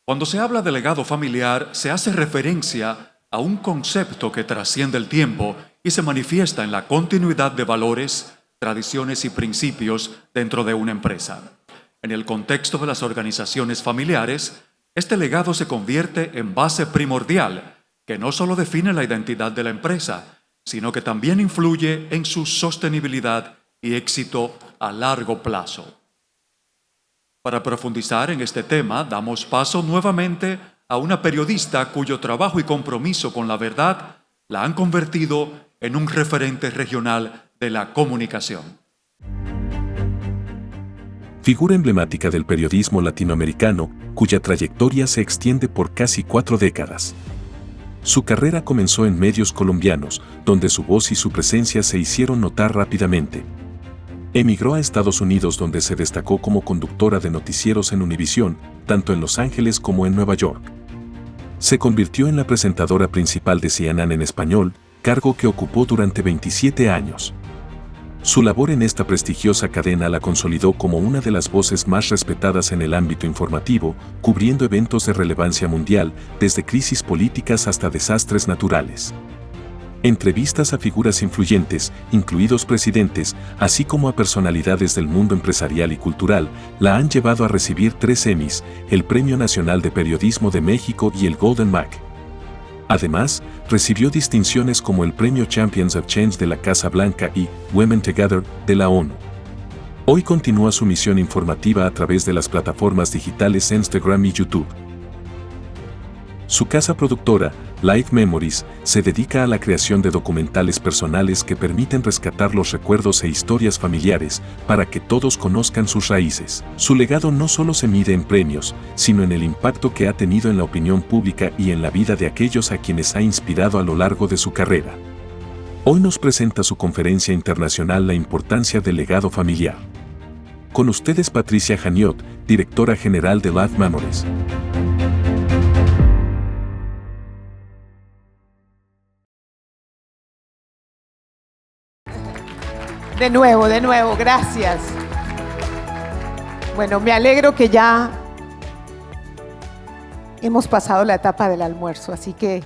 Cuando se habla de legado familiar, se hace referencia a un concepto que trasciende el tiempo y se manifiesta en la continuidad de valores, tradiciones y principios dentro de una empresa. En el contexto de las organizaciones familiares, este legado se convierte en base primordial, que no solo define la identidad de la empresa, sino que también influye en su sostenibilidad y éxito a largo plazo. Para profundizar en este tema, damos paso nuevamente a una periodista cuyo trabajo y compromiso con la verdad la han convertido en un referente regional de la comunicación. Figura emblemática del periodismo latinoamericano, cuya trayectoria se extiende por casi 4 décadas. Su carrera comenzó en medios colombianos, donde su voz y su presencia se hicieron notar rápidamente. Emigró a Estados Unidos, donde se destacó como conductora de noticieros en Univisión, tanto en Los Ángeles como en Nueva York. Se convirtió en la presentadora principal de CNN en español, cargo que ocupó durante 27 años. Su labor en esta prestigiosa cadena la consolidó como una de las voces más respetadas en el ámbito informativo, cubriendo eventos de relevancia mundial, desde crisis políticas hasta desastres naturales. Entrevistas a figuras influyentes, incluidos presidentes, así como a personalidades del mundo empresarial y cultural, la han llevado a recibir 3 Emmys, el Premio Nacional de Periodismo de México y el Golden Mac. Además, recibió distinciones como el Premio Champions of Change de la Casa Blanca y Women Together de la ONU. Hoy continúa su misión informativa a través de las plataformas digitales Instagram y YouTube. Su casa productora, Life Memories, se dedica a la creación de documentales personales que permiten rescatar los recuerdos e historias familiares para que todos conozcan sus raíces. Su legado no solo se mide en premios, sino en el impacto que ha tenido en la opinión pública y en la vida de aquellos a quienes ha inspirado a lo largo de su carrera. Hoy nos presenta su conferencia internacional La importancia del legado familiar. Con ustedes Patricia Janiot, directora general de Life Memories. De nuevo, gracias. Bueno, me alegro que ya hemos pasado la etapa del almuerzo, así que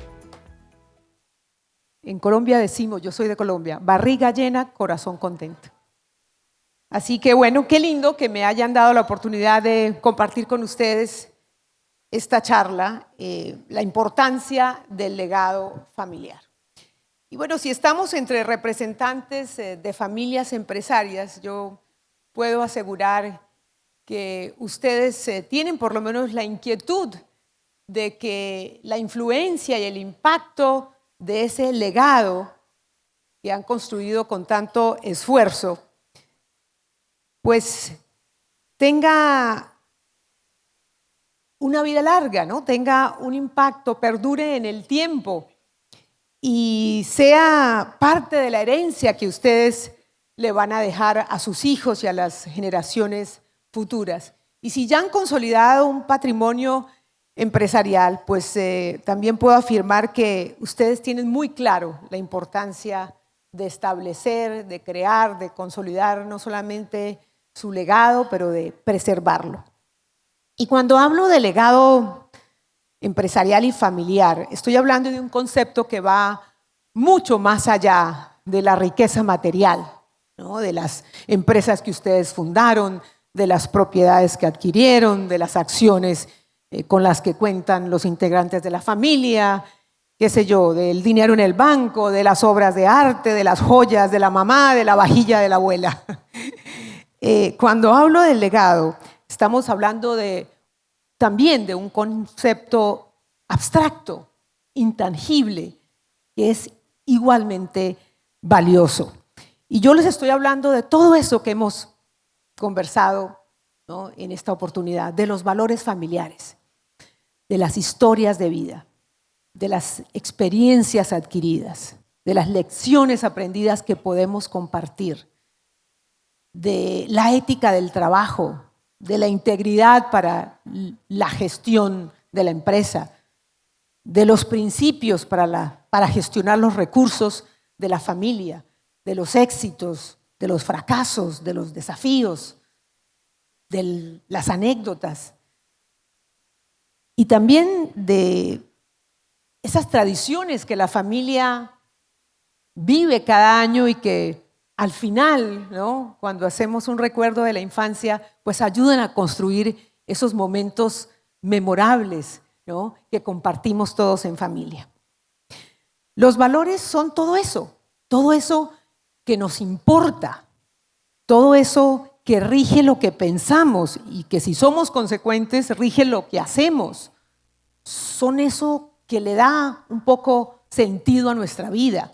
en Colombia decimos, yo soy de Colombia, barriga llena, corazón contento. Así que bueno, qué lindo que me hayan dado la oportunidad de compartir con ustedes esta charla, la importancia del legado familiar. Y bueno, si estamos entre representantes de familias empresarias, yo puedo asegurar que ustedes tienen por lo menos la inquietud de que la influencia y el impacto de ese legado que han construido con tanto esfuerzo, pues tenga una vida larga, ¿no? Tenga un impacto, perdure en el tiempo y sea parte de la herencia que ustedes le van a dejar a sus hijos y a las generaciones futuras. Y si ya han consolidado un patrimonio empresarial, pues también puedo afirmar que ustedes tienen muy claro la importancia de establecer, de crear, de consolidar no solamente su legado, pero de preservarlo. Y cuando hablo de legado empresarial y familiar, estoy hablando de un concepto que va mucho más allá de la riqueza material, ¿no? De las empresas que ustedes fundaron, de las propiedades que adquirieron, de las acciones con las que cuentan los integrantes de la familia, qué sé yo, del dinero en el banco, de las obras de arte, de las joyas de la mamá, de la vajilla de la abuela. Cuando hablo del legado, estamos hablando también de un concepto abstracto, intangible, que es igualmente valioso. Y yo les estoy hablando de todo eso que hemos conversado, ¿no?, en esta oportunidad, de los valores familiares, de las historias de vida, de las experiencias adquiridas, de las lecciones aprendidas que podemos compartir, de la ética del trabajo, de la integridad para la gestión de la empresa, de los principios para gestionar los recursos de la familia, de los éxitos, de los fracasos, de los desafíos, de las anécdotas. y también de esas tradiciones que la familia vive cada año y que al final, ¿no?, cuando hacemos un recuerdo de la infancia, pues ayudan a construir esos momentos memorables, ¿no?, que compartimos todos en familia. Los valores son todo eso que nos importa, todo eso que rige lo que pensamos y que si somos consecuentes rige lo que hacemos. Son eso que le da un poco sentido a nuestra vida.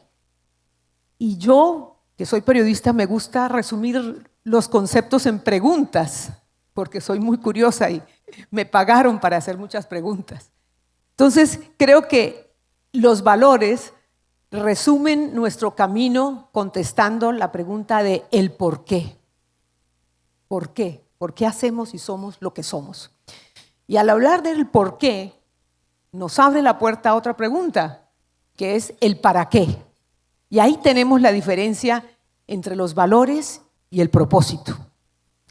Y yo, que soy periodista, me gusta resumir los conceptos en preguntas, porque soy muy curiosa y me pagaron para hacer muchas preguntas. Entonces, creo que los valores resumen nuestro camino contestando la pregunta de el por qué. ¿Por qué? ¿Por qué hacemos y somos lo que somos? Y al hablar del por qué, nos abre la puerta a otra pregunta, que es el para qué. Y ahí tenemos la diferencia entre los valores y el propósito.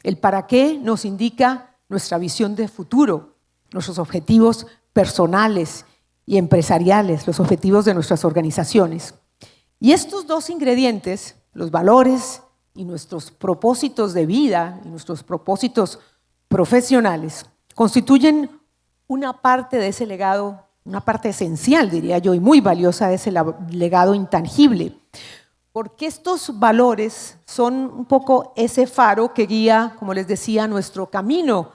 El para qué nos indica nuestra visión de futuro, nuestros objetivos personales y empresariales, los objetivos de nuestras organizaciones. Y estos dos ingredientes, los valores y nuestros propósitos de vida y nuestros propósitos profesionales, constituyen una parte de ese legado, una parte esencial, diría yo, y muy valiosa de ese legado intangible. Porque estos valores son un poco ese faro que guía, como les decía, nuestro camino,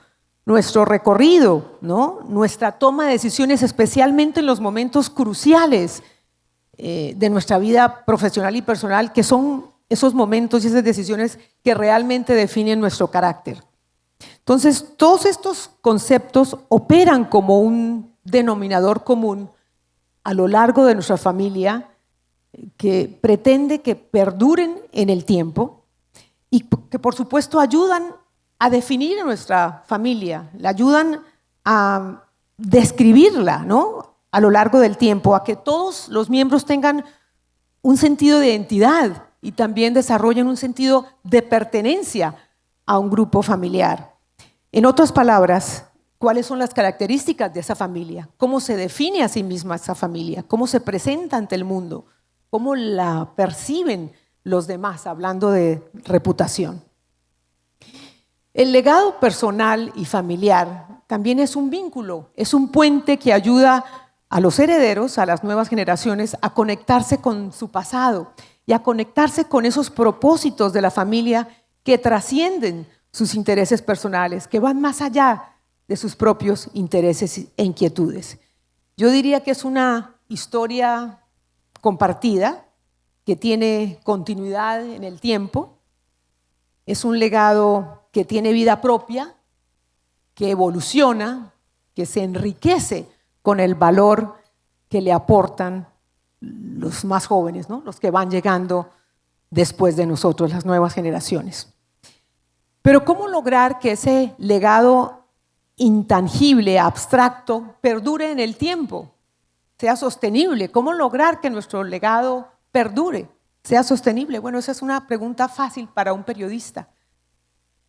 nuestro recorrido, ¿no?, nuestra toma de decisiones, especialmente en los momentos cruciales de nuestra vida profesional y personal, que son esos momentos y esas decisiones que realmente definen nuestro carácter. Entonces, todos estos conceptos operan como un denominador común a lo largo de nuestra familia que pretende que perduren en el tiempo y que, por supuesto, ayudan a definir a nuestra familia, la ayudan a describirla, ¿no?, a lo largo del tiempo, a que todos los miembros tengan un sentido de identidad y también desarrollen un sentido de pertenencia a un grupo familiar. En otras palabras, ¿cuáles son las características de esa familia? ¿Cómo se define a sí misma esa familia? ¿Cómo se presenta ante el mundo? ¿Cómo la perciben los demás, hablando de reputación? El legado personal y familiar también es un vínculo, es un puente que ayuda a los herederos, a las nuevas generaciones, a conectarse con su pasado y a conectarse con esos propósitos de la familia que trascienden sus intereses personales, que van más allá de sus propios intereses e inquietudes. Yo diría que es una historia compartida, que tiene continuidad en el tiempo, es un legado que tiene vida propia, que evoluciona, que se enriquece con el valor que le aportan los más jóvenes, ¿no?, los que van llegando después de nosotros, las nuevas generaciones. Pero ¿cómo lograr que ese legado intangible, abstracto, perdure en el tiempo, sea sostenible? ¿Cómo lograr que nuestro legado perdure, sea sostenible? Bueno, esa es una pregunta fácil para un periodista,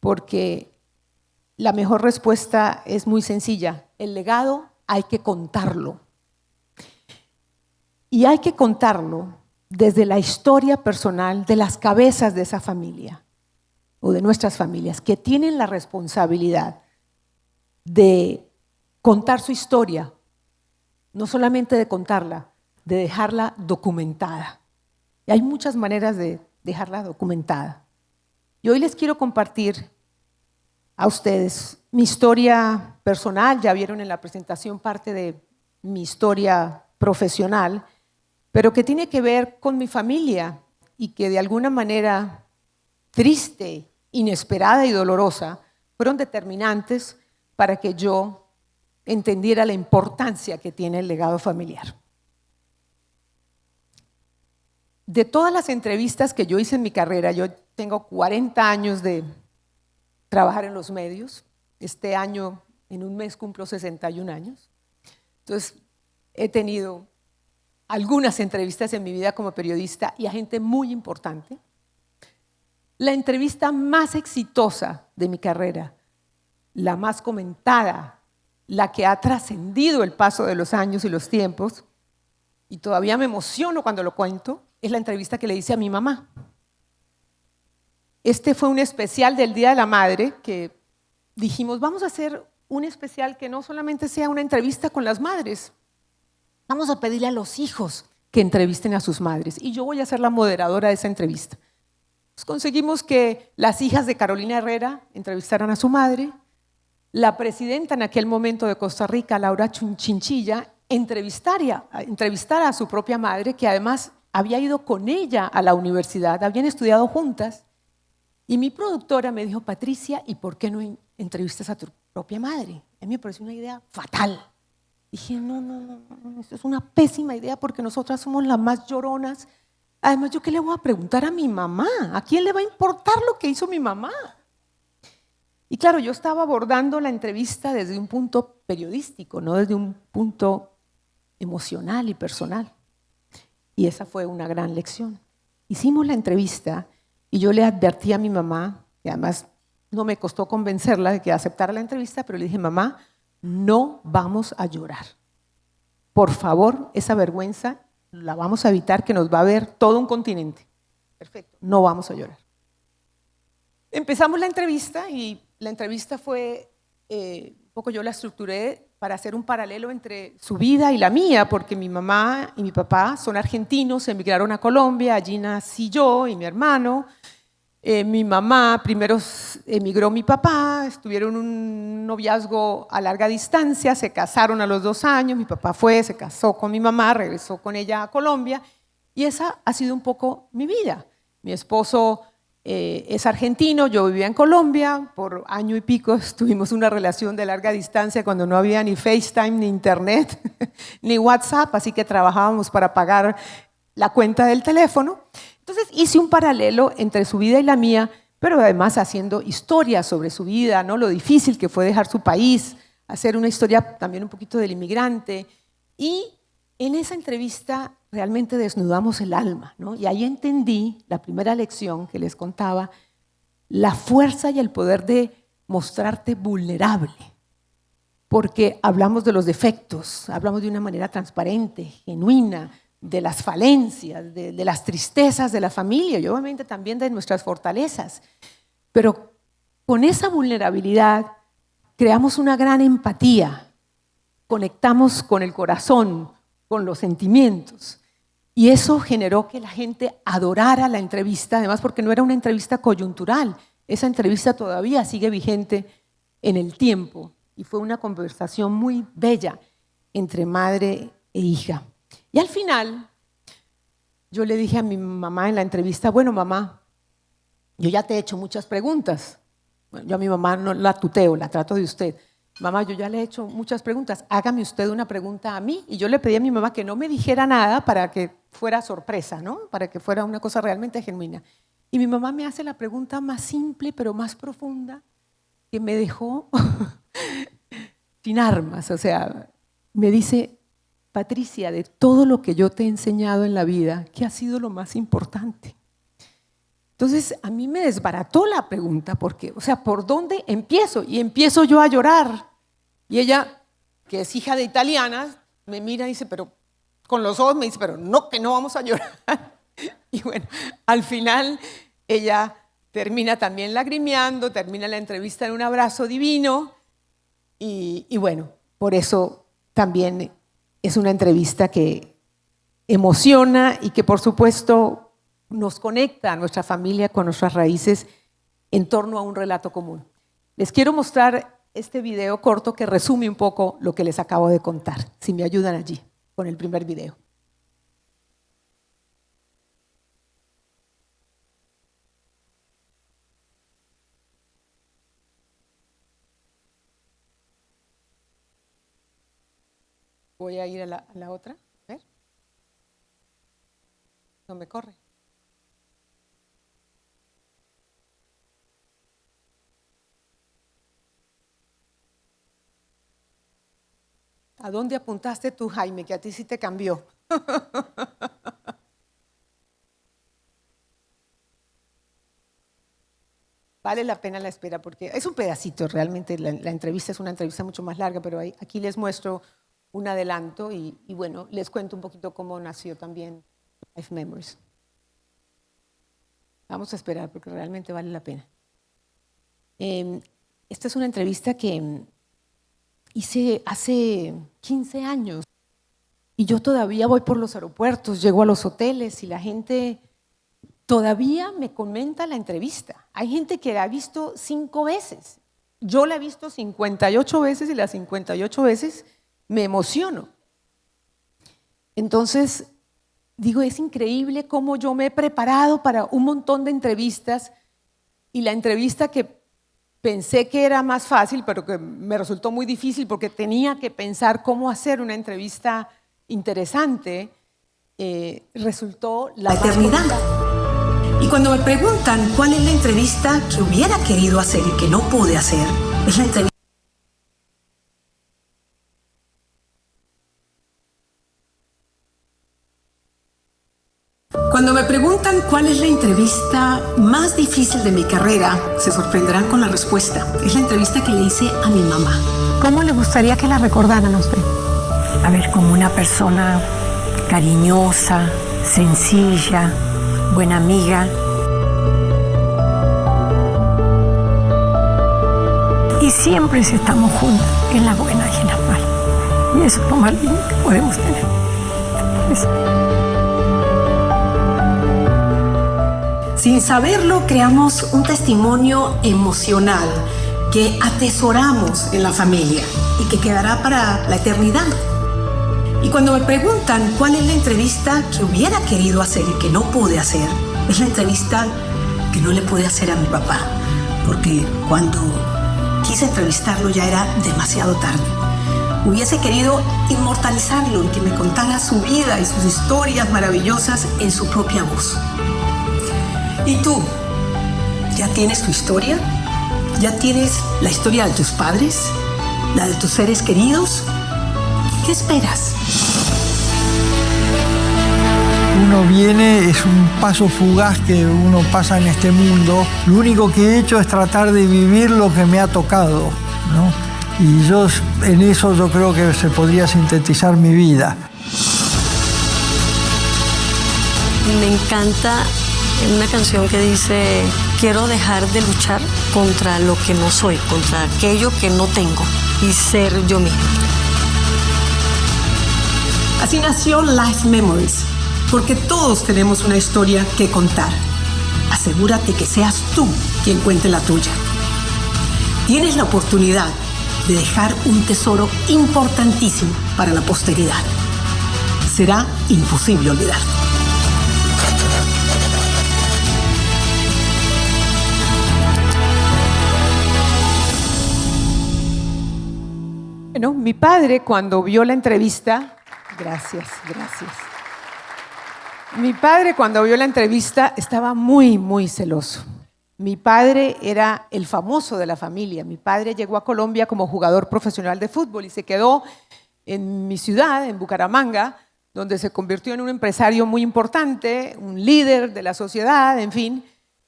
porque la mejor respuesta es muy sencilla. El legado hay que contarlo. Y hay que contarlo desde la historia personal de las cabezas de esa familia o de nuestras familias, que tienen la responsabilidad de contar su historia, no solamente de contarla, de dejarla documentada. Y hay muchas maneras de dejarla documentada. Y hoy les quiero compartir a ustedes mi historia personal. Ya vieron en la presentación parte de mi historia profesional, pero que tiene que ver con mi familia y que de alguna manera triste, inesperada y dolorosa fueron determinantes para que yo entendiera la importancia que tiene el legado familiar. De todas las entrevistas que yo hice en mi carrera, yo tengo 40 años de trabajar en los medios. Este año, en un mes, cumplo 61 años. Entonces, he tenido algunas entrevistas en mi vida como periodista y a gente muy importante. La entrevista más exitosa de mi carrera, la más comentada, la que ha trascendido el paso de los años y los tiempos, y todavía me emociono cuando lo cuento, es la entrevista que le hice a mi mamá. Este fue un especial del Día de la Madre que dijimos, vamos a hacer un especial que no solamente sea una entrevista con las madres, vamos a pedirle a los hijos que entrevisten a sus madres y yo voy a ser la moderadora de esa entrevista. Pues conseguimos que las hijas de Carolina Herrera entrevistaran a su madre, la presidenta en aquel momento de Costa Rica, Laura Chinchilla, entrevistara a su propia madre, que además había ido con ella a la universidad, habían estudiado juntas, y mi productora me dijo, Patricia, ¿y por qué no entrevistas a tu propia madre? A mí me pareció una idea fatal. Dije, no, esto es una pésima idea porque nosotras somos las más lloronas. Además, ¿yo qué le voy a preguntar a mi mamá? ¿A quién le va a importar lo que hizo mi mamá? Y claro, yo estaba abordando la entrevista desde un punto periodístico, no desde un punto emocional y personal. Y esa fue una gran lección. Hicimos la entrevista y yo le advertí a mi mamá, y además no me costó convencerla de que aceptara la entrevista, pero le dije, mamá, no vamos a llorar. Por favor, esa vergüenza la vamos a evitar, que nos va a ver todo un continente. Perfecto, no vamos a llorar. Empezamos la entrevista y la entrevista fue, un poco yo la estructuré para hacer un paralelo entre su vida y la mía, porque mi mamá y mi papá son argentinos, emigraron a Colombia, allí nací yo y mi hermano. Mi mamá, primero emigró mi papá, estuvieron un noviazgo a larga distancia, se casaron a los 2 años, mi papá se casó con mi mamá, regresó con ella a Colombia y esa ha sido un poco mi vida. Mi esposo es argentino, yo vivía en Colombia, por año y pico tuvimos una relación de larga distancia cuando no había ni FaceTime, ni Internet, ni WhatsApp, así que trabajábamos para pagar la cuenta del teléfono. Entonces hice un paralelo entre su vida y la mía, pero además haciendo historias sobre su vida, ¿no? Lo difícil que fue dejar su país, hacer una historia también un poquito del inmigrante. Y en esa entrevista realmente desnudamos el alma, ¿no? Y ahí entendí la primera lección que les contaba, la fuerza y el poder de mostrarte vulnerable. Porque hablamos de los defectos, hablamos de una manera transparente, genuina, de las falencias, de las tristezas de la familia y obviamente también de nuestras fortalezas. Pero con esa vulnerabilidad creamos una gran empatía, conectamos con el corazón, con los sentimientos. Y eso generó que la gente adorara la entrevista, además porque no era una entrevista coyuntural, esa entrevista todavía sigue vigente en el tiempo. Y fue una conversación muy bella entre madre e hija. Y al final, yo le dije a mi mamá en la entrevista, bueno, mamá, yo ya te he hecho muchas preguntas. Bueno, yo a mi mamá no la tuteo, la trato de usted. Mamá, yo ya le he hecho muchas preguntas, hágame usted una pregunta a mí. Y yo le pedí a mi mamá que no me dijera nada para que fuera sorpresa, ¿no? Para que fuera una cosa realmente genuina. Y mi mamá me hace la pregunta más simple, pero más profunda, que me dejó sin armas. O sea, me dice, Patricia, de todo lo que yo te he enseñado en la vida, ¿qué ha sido lo más importante? Entonces, a mí me desbarató la pregunta, porque, o sea, ¿por dónde empiezo? Y empiezo yo a llorar. Y ella, que es hija de italianas, me mira y dice, pero con los ojos me dice, pero no, que no vamos a llorar. Y bueno, al final ella termina también lagrimeando, termina la entrevista en un abrazo divino. Y bueno, por eso también es una entrevista que emociona y que por supuesto nos conecta a nuestra familia con nuestras raíces en torno a un relato común. Les quiero mostrar este video corto que resume un poco lo que les acabo de contar, si me ayudan allí con el primer video. Voy a ir a la otra. A ver. No me corre. ¿A dónde apuntaste tú, Jaime? Que a ti sí te cambió. vale la pena la espera porque es un pedacito realmente, la entrevista es una entrevista mucho más larga, pero aquí les muestro un adelanto y bueno, les cuento un poquito cómo nació también Life Memories. Vamos a esperar porque realmente vale la pena. Esta es una entrevista que hice hace 15 años y yo todavía voy por los aeropuertos, llego a los hoteles y la gente todavía me comenta la entrevista. Hay gente que la ha visto 5 veces. Yo la he visto 58 veces y las 58 veces me emociono. Entonces, digo, es increíble cómo yo me he preparado para un montón de entrevistas y la entrevista que pensé que era más fácil, pero que me resultó muy difícil porque tenía que pensar cómo hacer una entrevista interesante, resultó la eternidad. Y cuando me preguntan cuál es la entrevista que hubiera querido hacer y que no pude hacer, es la entrevista. Cuando me preguntan cuál es la entrevista más difícil de mi carrera, se sorprenderán con la respuesta. Es la entrevista que le hice a mi mamá. ¿Cómo le gustaría que la recordaran a usted? A ver, como una persona cariñosa, sencilla, buena amiga. Y siempre estamos juntos, en las buenas y en las malas. Y eso es lo más lindo que podemos tener. Sin saberlo, creamos un testimonio emocional que atesoramos en la familia y que quedará para la eternidad. Y cuando me preguntan cuál es la entrevista que hubiera querido hacer y que no pude hacer, es la entrevista que no le pude hacer a mi papá, porque cuando quise entrevistarlo ya era demasiado tarde. Hubiese querido inmortalizarlo y que me contara su vida y sus historias maravillosas en su propia voz. ¿Y tú? ¿Ya tienes tu historia? ¿Ya tienes la historia de tus padres? ¿La de tus seres queridos? ¿Qué esperas? Uno viene, es un paso fugaz que uno pasa en este mundo. Lo único que he hecho es tratar de vivir lo que me ha tocado, ¿no? Y yo en eso yo creo que se podría sintetizar mi vida. Me encanta una canción que dice: quiero dejar de luchar contra lo que no soy, contra aquello que no tengo y ser yo misma. Así nació Life Memories, porque todos tenemos una historia que contar. Asegúrate que seas tú quien cuente la tuya. Tienes la oportunidad de dejar un tesoro importantísimo para la posteridad. Será imposible olvidarte. Bueno, mi padre cuando vio la entrevista, gracias. Mi padre cuando vio la entrevista estaba muy, muy celoso. Mi padre era el famoso de la familia. Mi padre llegó a Colombia como jugador profesional de fútbol y se quedó en mi ciudad, en Bucaramanga, donde se convirtió en un empresario muy importante, un líder de la sociedad, en fin.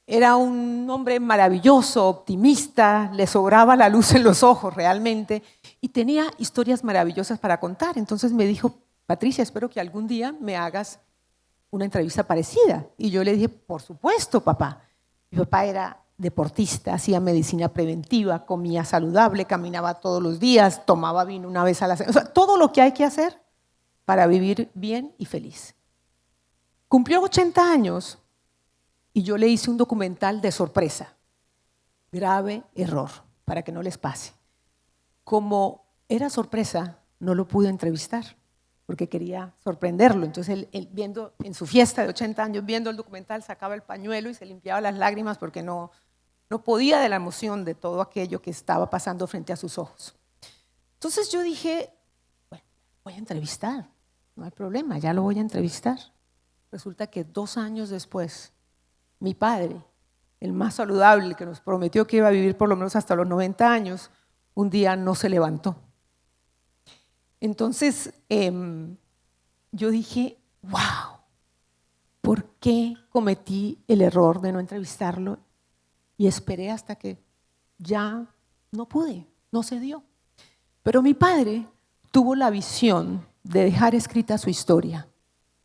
Era un hombre maravilloso, optimista, le sobraba la luz en los ojos realmente y tenía historias maravillosas para contar. Entonces me dijo: Patricia, espero que algún día me hagas una entrevista parecida. Y yo le dije: por supuesto, papá. Mi papá era deportista, hacía medicina preventiva, comía saludable, caminaba todos los días, tomaba vino una vez a la semana. O sea, todo lo que hay que hacer para vivir bien y feliz. Cumplió 80 años y yo le hice un documental de sorpresa. Grave error, para que no les pase. Como era sorpresa, no lo pude entrevistar porque quería sorprenderlo. Entonces él viendo en su fiesta de 80 años, viendo el documental, sacaba el pañuelo y se limpiaba las lágrimas porque no podía de la emoción de todo aquello que estaba pasando frente a sus ojos. Entonces yo dije: bueno, voy a entrevistar, no hay problema, ya lo voy a entrevistar. Resulta que 2 años después, mi padre, el más saludable, el que nos prometió que iba a vivir por lo menos hasta los 90 años, un día no se levantó. Entonces yo dije: wow, ¿por qué cometí el error de no entrevistarlo? y esperé hasta que ya no pude, no se dio. Pero mi padre tuvo la visión de dejar escrita su historia.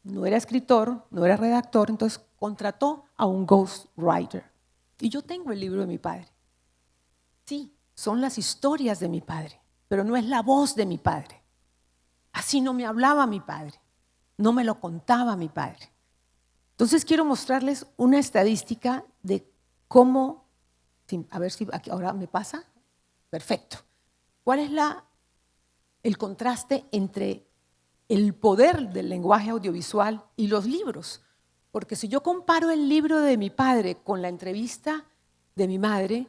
No era escritor, no era redactor, entonces contrató a un ghostwriter. Y yo tengo el libro de mi padre. Sí, son las historias de mi padre, pero no es la voz de mi padre. Así no me hablaba mi padre, no me lo contaba mi padre. Entonces quiero mostrarles una estadística de cómo, a ver si aquí ahora me pasa, perfecto. ¿Cuál es el contraste entre el poder del lenguaje audiovisual y los libros? Porque si yo comparo el libro de mi padre con la entrevista de mi madre,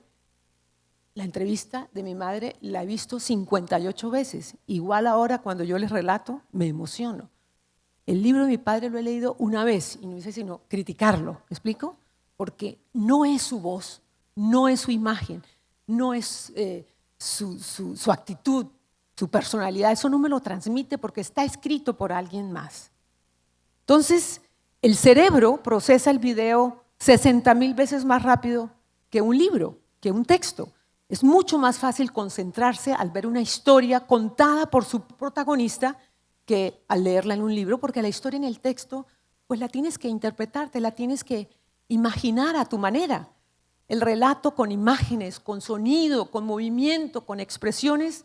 la entrevista de mi madre la he visto 58 veces. Igual ahora cuando yo les relato, me emociono. El libro de mi padre lo he leído una vez y no hice sino criticarlo. ¿Me explico? Porque no es su voz, no es su imagen, no es su actitud, su personalidad. Eso no me lo transmite porque está escrito por alguien más. Entonces, el cerebro procesa el video 60,000 veces más rápido que un libro, que un texto. Es mucho más fácil concentrarse al ver una historia contada por su protagonista que al leerla en un libro, porque la historia en el texto, pues la tienes que interpretar, te la tienes que imaginar a tu manera. El relato con imágenes, con sonido, con movimiento, con expresiones,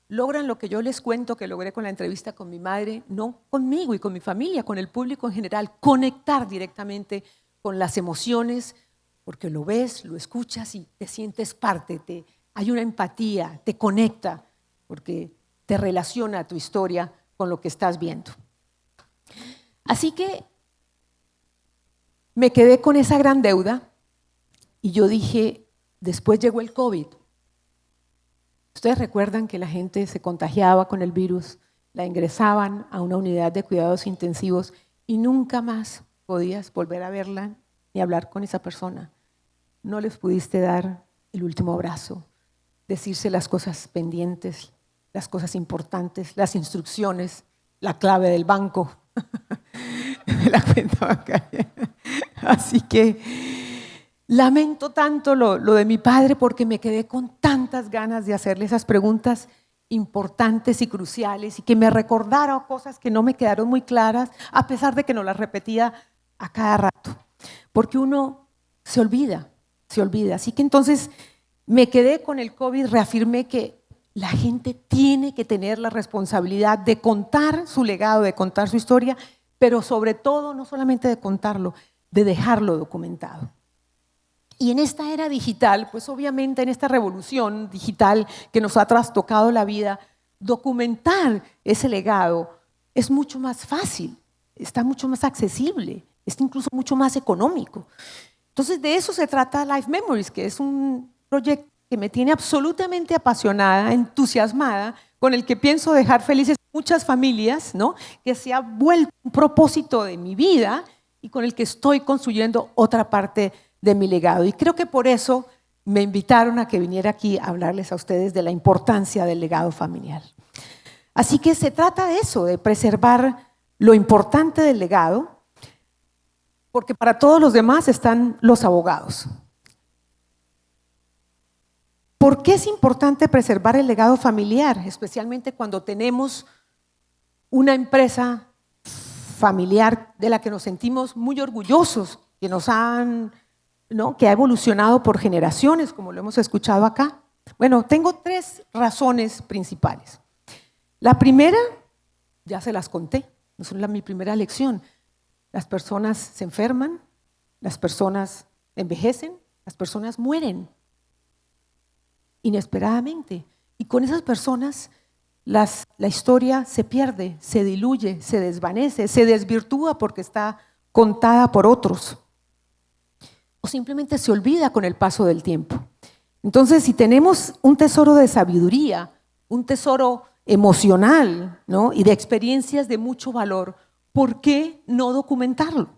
logran lo que yo les cuento que logré con la entrevista con mi madre, no conmigo y con mi familia, con el público en general, conectar directamente con las emociones, porque lo ves, lo escuchas y te sientes parte, hay una empatía, te conecta, porque te relaciona a tu historia con lo que estás viendo. Así que me quedé con esa gran deuda y yo dije, después llegó el COVID. Ustedes recuerdan que la gente se contagiaba con el virus, la ingresaban a una unidad de cuidados intensivos y nunca más podías volver a verla ni hablar con esa persona. No les pudiste dar el último abrazo, decirse las cosas pendientes, las cosas importantes, las instrucciones, la clave del banco, la cuenta bancaria. Así que lamento tanto lo de mi padre porque me quedé con tantas ganas de hacerle esas preguntas importantes y cruciales y que me recordara cosas que no me quedaron muy claras, a pesar de que no las repetía a cada rato. Porque uno se olvida. Así que entonces me quedé con el COVID, reafirmé que la gente tiene que tener la responsabilidad de contar su legado, de contar su historia, pero sobre todo, no solamente de contarlo, de dejarlo documentado. Y en esta era digital, pues obviamente en esta revolución digital que nos ha trastocado la vida, documentar ese legado es mucho más fácil, está mucho más accesible, es incluso mucho más económico. Entonces de eso se trata Life Memories, que es un proyecto que me tiene absolutamente apasionada, entusiasmada, con el que pienso dejar felices muchas familias, ¿no? Que se ha vuelto un propósito de mi vida y con el que estoy construyendo otra parte de mi legado. Y creo que por eso me invitaron a que viniera aquí a hablarles a ustedes de la importancia del legado familiar. Así que se trata de eso, de preservar lo importante del legado, porque para todos los demás están los abogados. ¿Por qué es importante preservar el legado familiar? Especialmente cuando tenemos una empresa familiar de la que nos sentimos muy orgullosos, que ha evolucionado por generaciones, como lo hemos escuchado acá. Bueno, tengo 3 razones principales. La primera, ya se las conté, no es mi primera lección. Las personas se enferman, las personas envejecen, las personas mueren inesperadamente. Y con esas personas la historia se pierde, se diluye, se desvanece, se desvirtúa porque está contada por otros. O simplemente se olvida con el paso del tiempo. Entonces, si tenemos un tesoro de sabiduría, un tesoro emocional, ¿no? Y de experiencias de mucho valor, ¿por qué no documentarlo?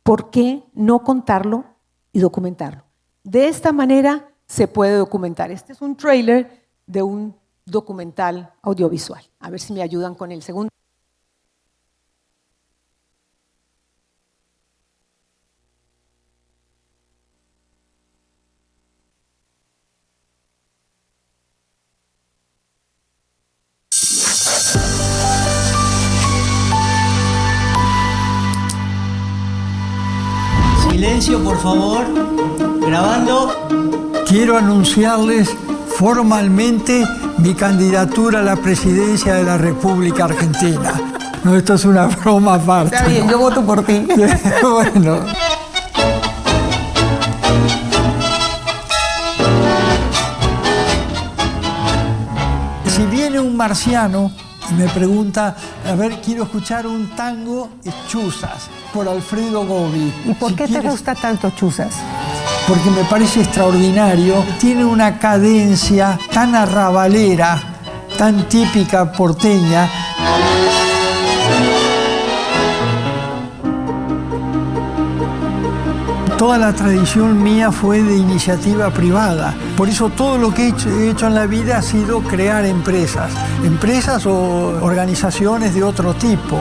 ¿Por qué no contarlo y documentarlo? De esta manera se puede documentar. Este es un tráiler de un documental audiovisual. A ver si me ayudan con el segundo. Silencio, por favor. Grabando. Quiero anunciarles formalmente mi candidatura a la presidencia de la República Argentina. No, esto es una broma aparte. Está bien, yo voto por ti. Bueno. Si viene un marciano y me pregunta, a ver, quiero escuchar un tango Chuzas por Alfredo Gobi. ¿Y por qué te gusta tanto Chuzas? Porque me parece extraordinario. Tiene una cadencia tan arrabalera, tan típica porteña. Toda la tradición mía fue de iniciativa privada. Por eso todo lo que he hecho en la vida ha sido crear empresas. Empresas o organizaciones de otro tipo.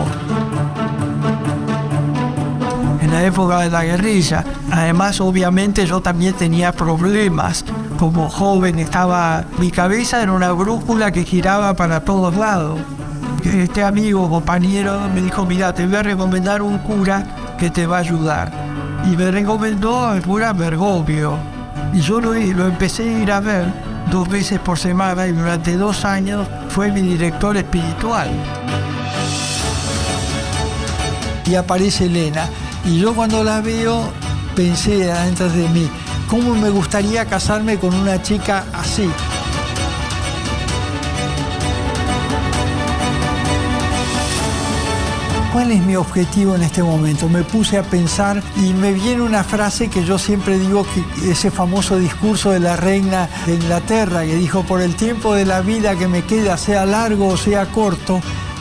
En la época de la guerrilla. Además, obviamente, yo también tenía problemas. Como joven mi cabeza era una brújula que giraba para todos lados. Este amigo, compañero, me dijo, mira, te voy a recomendar un cura que te va a ayudar. Y me recomendó al cura Bergoglio. Y yo lo empecé a ir a ver 2 veces por semana y durante 2 años fue mi director espiritual. Y aparece Elena. Y yo cuando la veo pensé adentro de mí, ¿cómo me gustaría casarme con una chica así? ¿Cuál es mi objetivo en este momento? Me puse a pensar y me viene una frase que yo siempre digo, que ese famoso discurso de la reina de Inglaterra, que dijo, por el tiempo de la vida que me queda, sea largo o sea corto,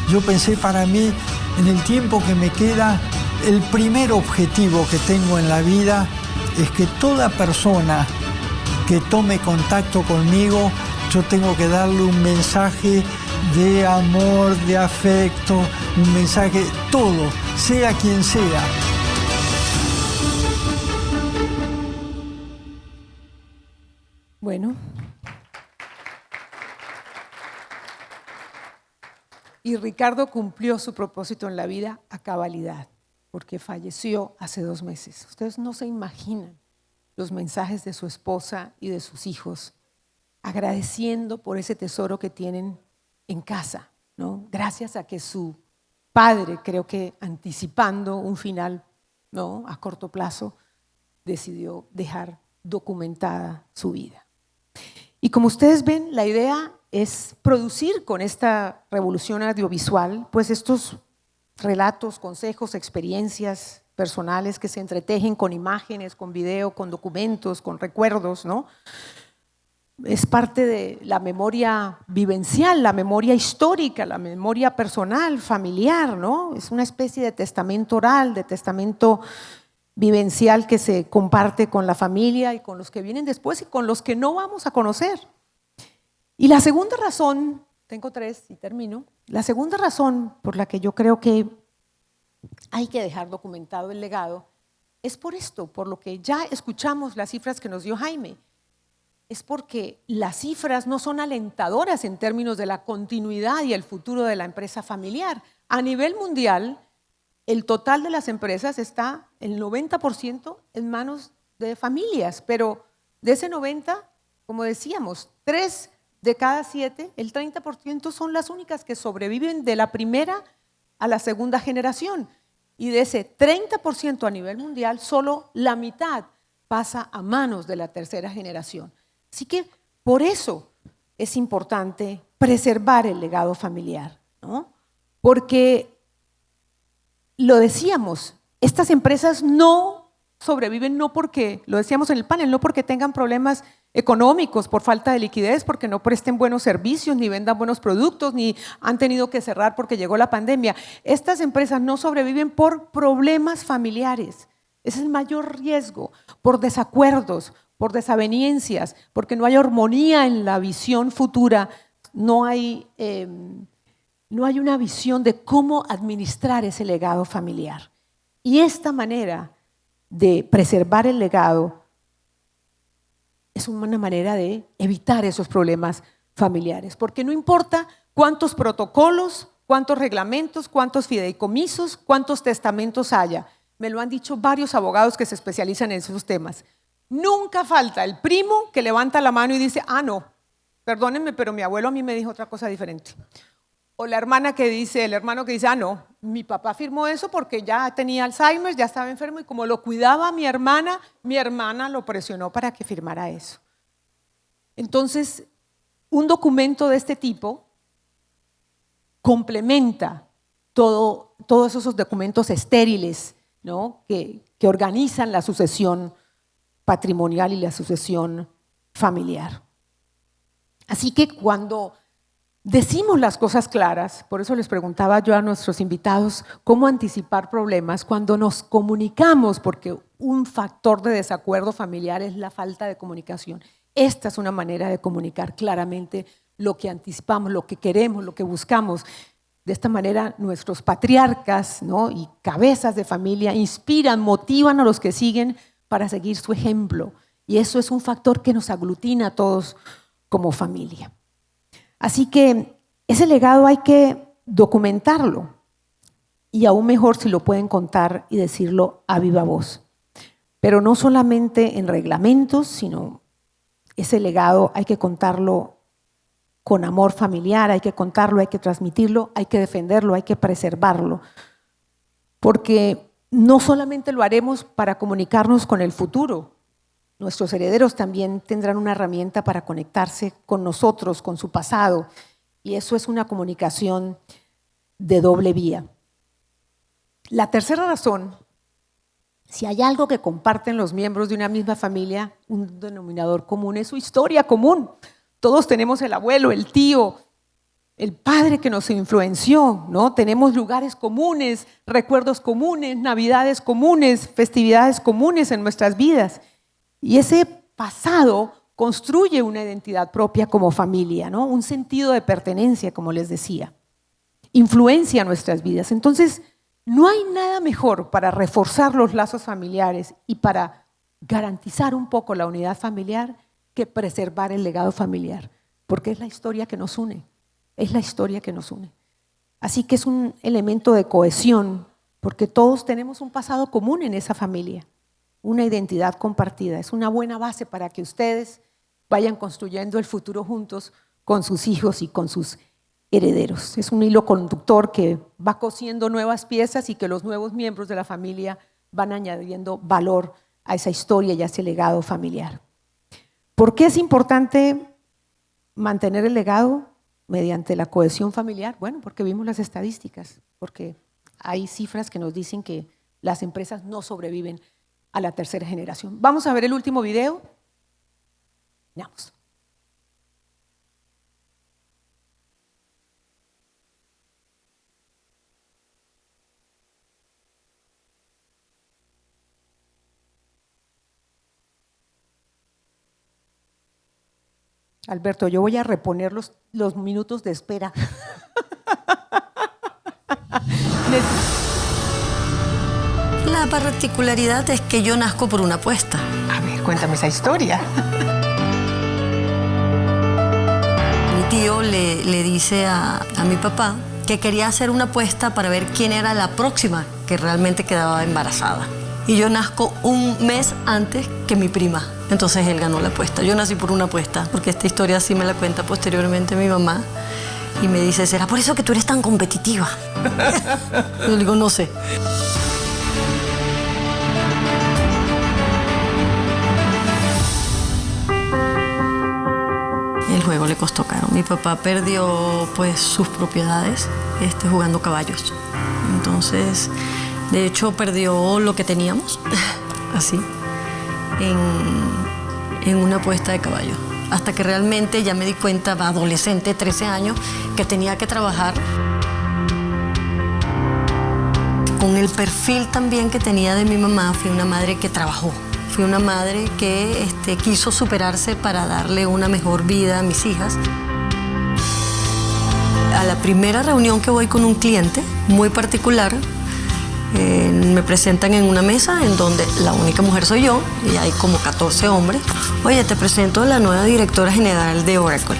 yo pensé para mí, en el tiempo que me queda, el primer objetivo que tengo en la vida es que toda persona que tome contacto conmigo, yo tengo que darle un mensaje de amor, de afecto, un mensaje, todo, sea quien sea. Bueno. Y Ricardo cumplió su propósito en la vida a cabalidad, porque falleció hace 2 meses. Ustedes no se imaginan los mensajes de su esposa y de sus hijos, agradeciendo por ese tesoro que tienen en casa, ¿no? Gracias a que su padre, creo que anticipando un final, ¿no?, a corto plazo, decidió dejar documentada su vida. Y como ustedes ven, la idea es producir con esta revolución audiovisual, pues estos relatos, consejos, experiencias personales que se entretejen con imágenes, con video, con documentos, con recuerdos, ¿no? Es parte de la memoria vivencial, la memoria histórica, la memoria personal, familiar, ¿no? Es una especie de testamento oral, de testamento vivencial que se comparte con la familia y con los que vienen después y con los que no vamos a conocer. Y la segunda razón, tengo 3 y termino, la segunda razón por la que yo creo que hay que dejar documentado el legado es por esto, por lo que ya escuchamos las cifras que nos dio Jaime. Es porque las cifras no son alentadoras en términos de la continuidad y el futuro de la empresa familiar. A nivel mundial, el total de las empresas está el 90% en manos de familias, pero de ese 90%, como decíamos, 3 de cada 7, el 30% son las únicas que sobreviven de la primera a la segunda generación. Y de ese 30% a nivel mundial, solo la mitad pasa a manos de la tercera generación. Así que por eso es importante preservar el legado familiar, ¿no? Porque, lo decíamos, estas empresas no sobreviven, no porque, lo decíamos en el panel, no porque tengan problemas económicos, por falta de liquidez, porque no presten buenos servicios, ni vendan buenos productos, ni han tenido que cerrar porque llegó la pandemia. Estas empresas no sobreviven por problemas familiares. Ese es el mayor riesgo, por desacuerdos, por desavenencias, porque no hay armonía en la visión futura, no hay una visión de cómo administrar ese legado familiar. Y esta manera de preservar el legado es una manera de evitar esos problemas familiares, porque no importa cuántos protocolos, cuántos reglamentos, cuántos fideicomisos, cuántos testamentos haya, me lo han dicho varios abogados que se especializan en esos temas. Nunca falta el primo que levanta la mano y dice, no, perdónenme, pero mi abuelo a mí me dijo otra cosa diferente. O la hermana que dice, el hermano que dice, no, mi papá firmó eso porque ya tenía Alzheimer, ya estaba enfermo y como lo cuidaba mi hermana lo presionó para que firmara eso. Entonces, un documento de este tipo complementa todos esos documentos estériles, ¿no? que organizan la sucesión patrimonial y la sucesión familiar. Así que cuando decimos las cosas claras, por eso les preguntaba yo a nuestros invitados cómo anticipar problemas, cuando nos comunicamos, porque un factor de desacuerdo familiar es la falta de comunicación. Esta es una manera de comunicar claramente lo que anticipamos, lo que queremos, lo que buscamos. De esta manera nuestros patriarcas, ¿no? y cabezas de familia inspiran, motivan a los que siguen para seguir su ejemplo. Y eso es un factor que nos aglutina a todos como familia. Así que ese legado hay que documentarlo y aún mejor si lo pueden contar y decirlo a viva voz. Pero no solamente en reglamentos, sino ese legado hay que contarlo con amor familiar, hay que contarlo, hay que transmitirlo, hay que defenderlo, hay que preservarlo. Porque no solamente lo haremos para comunicarnos con el futuro, nuestros herederos también tendrán una herramienta para conectarse con nosotros, con su pasado, y eso es una comunicación de doble vía. La tercera razón, si hay algo que comparten los miembros de una misma familia, un denominador común es su historia común. Todos tenemos el abuelo, el tío, el padre que nos influenció, ¿no? Tenemos lugares comunes, recuerdos comunes, navidades comunes, festividades comunes en nuestras vidas. Y ese pasado construye una identidad propia como familia, ¿no? Un sentido de pertenencia, como les decía. Influencia nuestras vidas. Entonces, no hay nada mejor para reforzar los lazos familiares y para garantizar un poco la unidad familiar que preservar el legado familiar, porque es la historia que nos une, es la historia que nos une. Así que es un elemento de cohesión, porque todos tenemos un pasado común en esa familia, una identidad compartida. Es una buena base para que ustedes vayan construyendo el futuro juntos con sus hijos y con sus herederos. Es un hilo conductor que va cosiendo nuevas piezas y que los nuevos miembros de la familia van añadiendo valor a esa historia y a ese legado familiar. ¿Por qué es importante mantener el legado mediante la cohesión familiar? Bueno, porque vimos las estadísticas, porque hay cifras que nos dicen que las empresas no sobreviven a la tercera generación. Vamos a ver el último video. Veamos. Alberto, yo voy a reponer los minutos de espera. La particularidad es que yo nazco por una apuesta. A ver, cuéntame esa historia. Mi tío le dice a mi papá que quería hacer una apuesta para ver quién era la próxima que realmente quedaba embarazada. Y yo nazco un mes antes que mi prima. Entonces él ganó la apuesta. Yo nací por una apuesta, porque esta historia sí me la cuenta posteriormente mi mamá. Y me dice, ¿será por eso que tú eres tan competitiva? Yo le digo, no sé. El juego le costó caro. Mi papá perdió pues sus propiedades jugando caballos. Entonces, de hecho, perdió lo que teníamos, así, en una apuesta de caballos. Hasta que realmente ya me di cuenta, adolescente, 13 años, que tenía que trabajar. Con el perfil también que tenía de mi mamá, fui una madre que trabajó. Fui una madre que quiso superarse para darle una mejor vida a mis hijas. A la primera reunión que voy con un cliente muy particular, me presentan en una mesa en donde la única mujer soy yo y hay como 14 hombres. Oye, te presento a la nueva directora general de Oracle.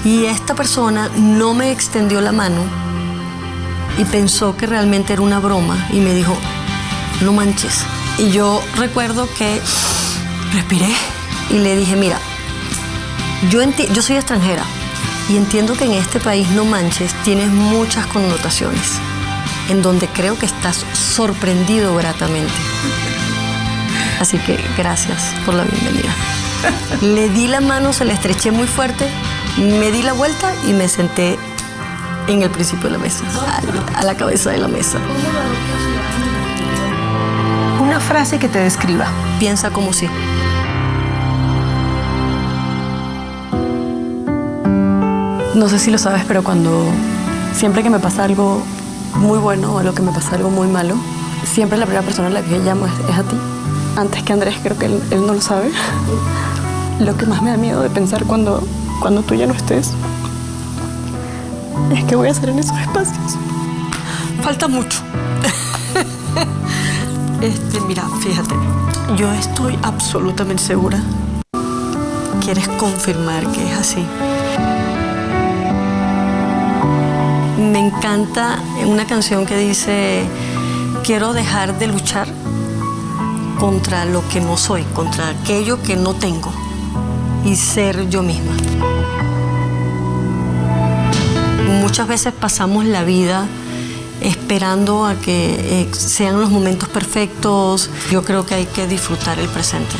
Y esta persona no me extendió la mano y pensó que realmente era una broma y me dijo, no manches. Y yo recuerdo que respiré y le dije, mira, yo soy extranjera y entiendo que en este país no manches tienes muchas connotaciones, en donde creo que estás sorprendido gratamente. Así que gracias por la bienvenida. Le di la mano, se la estreché muy fuerte, me di la vuelta y me senté en el principio de la mesa, a la cabeza de la mesa. Una frase que te describa. Piensa como si. No sé si lo sabes, pero siempre que me pasa algo muy bueno o lo que me pasa algo muy malo, siempre la primera persona a la que yo llamo es a ti. Antes que Andrés, creo que él no lo sabe. Lo que más me da miedo de pensar cuando tú ya no estés es qué voy a hacer en esos espacios. Falta mucho. Mira, fíjate, yo estoy absolutamente segura. ¿Quieres confirmar que es así? Me encanta una canción que dice, quiero dejar de luchar contra lo que no soy, contra aquello que no tengo y ser yo misma. Muchas veces pasamos la vida esperando a que sean los momentos perfectos. Yo creo que hay que disfrutar el presente.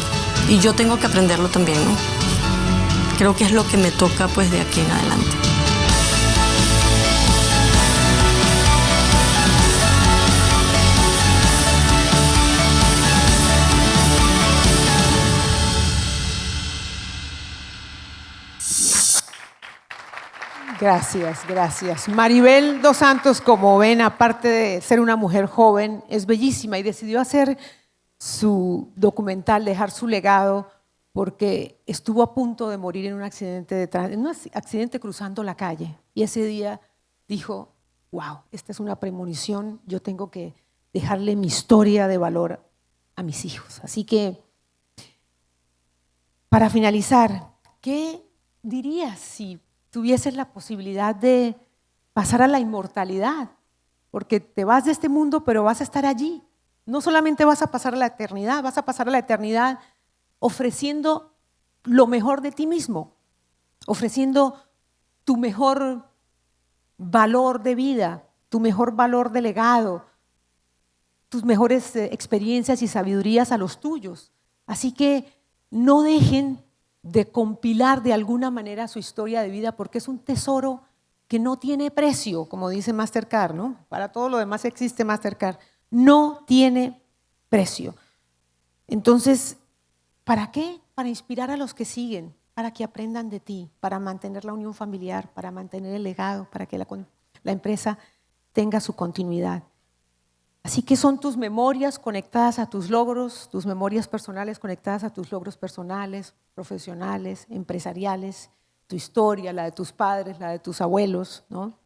Y yo tengo que aprenderlo también, ¿no? Creo que es lo que me toca pues de aquí en adelante. Gracias, gracias. Maribel Dos Santos, como ven, aparte de ser una mujer joven, es bellísima y decidió hacer su documental, dejar su legado, porque estuvo a punto de morir en un accidente cruzando la calle. Y ese día dijo, wow, esta es una premonición, yo tengo que dejarle mi historia de valor a mis hijos. Así que, para finalizar, ¿qué dirías si tuvieses la posibilidad de pasar a la inmortalidad? Porque te vas de este mundo, pero vas a estar allí. No solamente vas a pasar a la eternidad, vas a pasar a la eternidad ofreciendo lo mejor de ti mismo, ofreciendo tu mejor valor de vida, tu mejor valor de legado, tus mejores experiencias y sabidurías a los tuyos. Así que no dejen de compilar de alguna manera su historia de vida, porque es un tesoro que no tiene precio, como dice Mastercard, ¿no? Para todo lo demás existe Mastercard. No tiene precio. Entonces, ¿para qué? Para inspirar a los que siguen, para que aprendan de ti, para mantener la unión familiar, para mantener el legado, para que la empresa tenga su continuidad. Así que son tus memorias conectadas a tus logros, tus memorias personales conectadas a tus logros personales, profesionales, empresariales, tu historia, la de tus padres, la de tus abuelos, ¿no?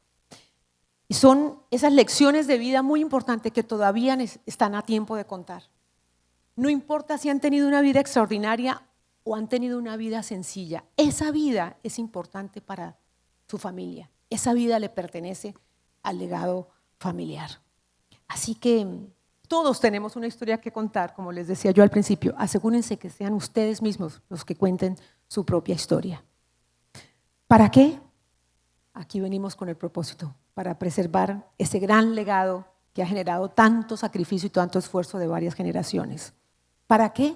Y son esas lecciones de vida muy importantes que todavía están a tiempo de contar. No importa si han tenido una vida extraordinaria o han tenido una vida sencilla, esa vida es importante para su familia, esa vida le pertenece al legado familiar. Así que todos tenemos una historia que contar, como les decía yo al principio. Asegúrense que sean ustedes mismos los que cuenten su propia historia. ¿Para qué? Aquí venimos con el propósito, para preservar ese gran legado que ha generado tanto sacrificio y tanto esfuerzo de varias generaciones. ¿Para qué?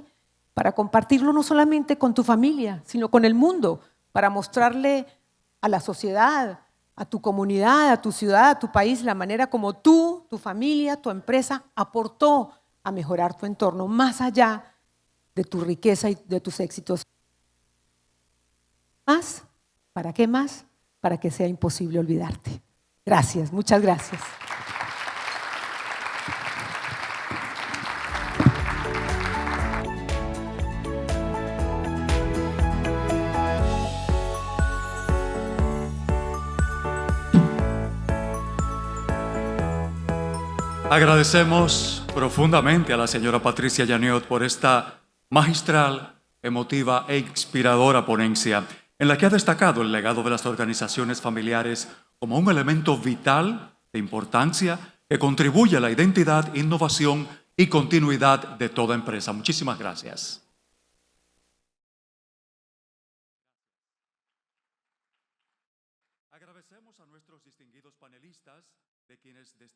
Para compartirlo no solamente con tu familia, sino con el mundo, para mostrarle a la sociedad, a tu comunidad, a tu ciudad, a tu país, la manera como tú, tu familia, tu empresa aportó a mejorar tu entorno, más allá de tu riqueza y de tus éxitos. ¿Más? ¿Para qué más? Para que sea imposible olvidarte. Gracias, muchas gracias. Agradecemos profundamente a la señora Patricia Yaniot por esta magistral, emotiva e inspiradora ponencia en la que ha destacado el legado de las organizaciones familiares como un elemento vital de importancia que contribuye a la identidad, innovación y y continuidad de toda empresa. Muchísimas gracias. Agradecemos a nuestros distinguidos panelistas, de quienes destacan